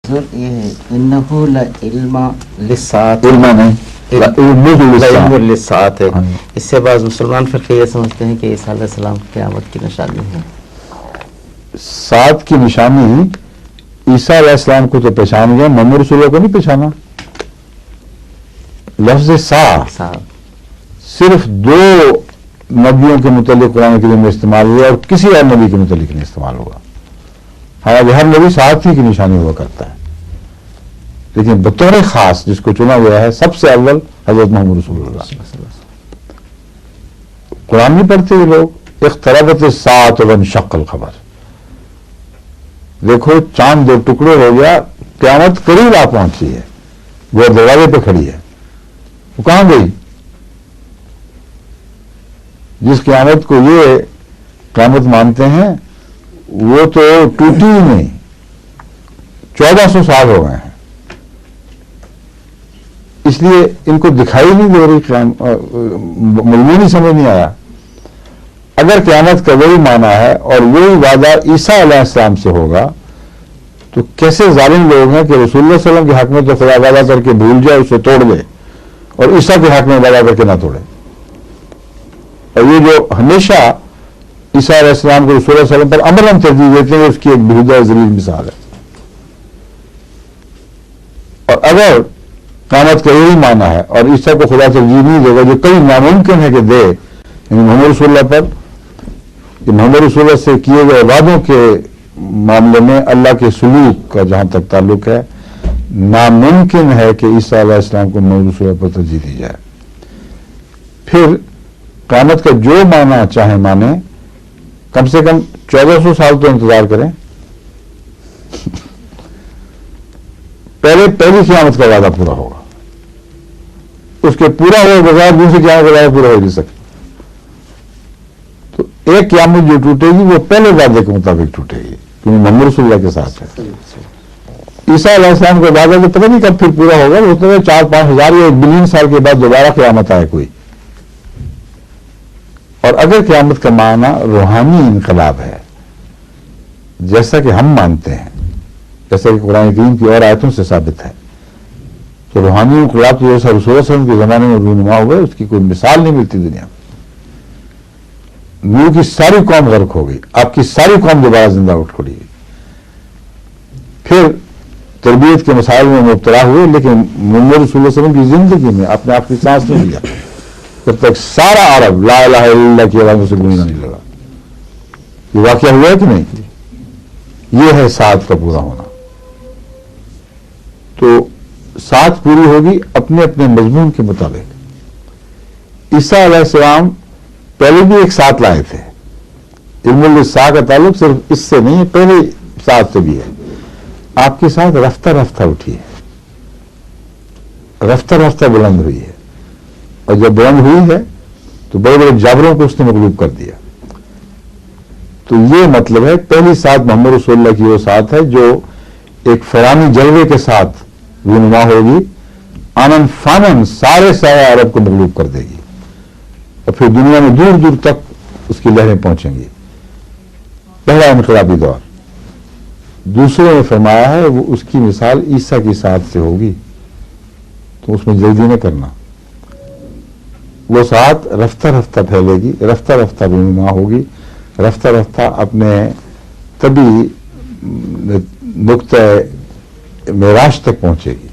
سر یہ ہے انہو لعلم للساعۃ، علم نہیں، علم للساعۃ ہے۔ اس سے بعض مسلمان فرقے یہ سمجھتے ہیں کہ عیسیٰ علیہ السلام قیامت کی نشانی ہے۔ سات کی نشانی عیسیٰ علیہ السلام کو تو پہچان گیا، محمد رسول اللہ کو نہیں پہچانا۔ لفظ سا صرف دو نبیوں کے متعلق قرآن کریم میں استعمال ہوا اور کسی اور نبی کے متعلق نہیں استعمال ہوا۔ حالانکہ ہر نبی سات ہی کی نشانی ہوا کرتا ہے، لیکن بطور خاص جس کو چنا گیا ہے سب سے اول حضرت محمد رسول اللہ۔ قرآن نہیں پڑھتے یہ لوگ، اقتربت الساعۃ وانشق القمر، دیکھو چاند دو ٹکڑے ہو گیا، قیامت قریب آ پہنچی ہے، وہ دروازے پہ کھڑی ہے، وہ کہاں گئی؟ جس قیامت کو یہ قیامت مانتے ہیں وہ تو ٹوٹی ہی نہیں، 1400 سال ہو گئے ہیں، اس لیے ان کو دکھائی نہیں دے رہی، مضمون ہی سمجھ نہیں آیا۔ اگر قیامت کا وہی معنی ہے اور وہی وعدہ عیسیٰ علیہ السلام سے ہوگا تو کیسے ظالم لوگ ہیں کہ رسول اللہ صلی اللہ علیہ وسلم کے حق میں تو خدا وعدہ کر کے بھول جائے، اسے توڑ دے، اور عیسیٰ کے حق میں وعدہ کر کے نہ توڑے۔ اور یہ جو ہمیشہ عیسیٰ علیہ السلام کو رسول اللہ صلی اللہ علیہ وسلم پر عملاً ترجیح دیتے ہیں، اس کی ایک بہودہ ذلیل مثال ہے۔ اور اگر قیامت کا یہی معنی ہے اور عیسیٰ کو خدا ترجیح نہیں دے گا، جو کئی ناممکن ہے کہ دے، یعنی محمد رسول اللہ پر، کہ محمد رسول اللہ سے کیے گئے وعدوں کے معاملے میں اللہ کے سلوک کا جہاں تک تعلق ہے، ناممکن ہے کہ عیسیٰ علیہ السلام کو محمد رسول اللہ پر ترجیح دی جائے۔ پھر قیامت کا جو معنی چاہے مانے، کم سے کم 1400 سال تو انتظار کریں، پہلی قیامت کا وعدہ پورا ہوگا، اس کے پورا ہوئے بغیر دوسری قیامت کا وعدہ پورا ہو نہیں سکتا۔ تو ایک قیامت جو ٹوٹے گی وہ پہلے وعدے کے مطابق ٹوٹے گی، کیونکہ محمد رسول اللہ کے ساتھ ہے۔ عیسیٰ علیہ السلام کا وعدہ تو پتہ نہیں کب پھر پورا ہوگا، وہ تو 4-5 ہزار یا 1 بلین سال کے بعد دوبارہ قیامت آئے کوئی۔ اور اگر قیامت کا معنی روحانی انقلاب ہے جیسا کہ ہم مانتے ہیں، جیسا کہ قرآن کریم کی اور آیتوں سے ثابت ہے، تو روحانی انقلاب تو جیسا رسول اللہ صلی اللہ علیہ وسلم کے زمانے میں رونما ہوئے، اس کی کوئی مثال نہیں ملتی دنیا میں۔ نوح کی ساری قوم غرق ہو گئی، آپ کی ساری قوم دوبارہ زندہ اٹھ کھڑی گئی، پھر تربیت کے مسائل میں مبتلا ہوئے، لیکن محمد رسول اللہ صلی اللہ علیہ وسلم کی زندگی میں اپنے آپ کی سانس نہیں لیا جب تک سارا عرب لا الہ الا اللہ کی آوازوں سے گونجنا نہیں لگا۔ یہ واقعہ ہوا ہے کہ نہیں؟ یہ ہے سات کا پورا ہونا۔ تو سات پوری ہوگی اپنے اپنے مضمون کے مطابق۔ عیسیٰ علیہ السلام پہلے بھی ایک سات لائے تھے، علم للساع کا تعلق صرف اس سے نہیں ہے، پہلے سات سے بھی ہے۔ آپ کے ساتھ رفتہ رفتہ اٹھی ہے، رفتہ رفتہ بلند ہوئی ہے، اور جب بلند ہوئی ہے تو بڑے بڑے جابروں کو اس نے مغلوب کر دیا۔ تو یہ مطلب ہے پہلی سات محمد رسول اللہ کی وہ سات ہے جو ایک فرانی جلوے کے ساتھ رونما ہوگی، آنن فانن سارے عرب کو مغلوب کر دے گی، اور پھر دنیا میں دور دور تک اس کی لہریں پہنچیں گی۔ پہلا انقلابی دور۔ دوسرے نے فرمایا ہے وہ اس کی مثال عیسیٰ کی سات سے ہوگی، تو اس میں جلدی نہ کرنا۔ وہ سات رفتہ رفتہ پھیلے گی، رفتہ رفتہ رونما ہوگی، رفتہ رفتہ اپنے طبی نقطۂ معراج تک پہنچے گی۔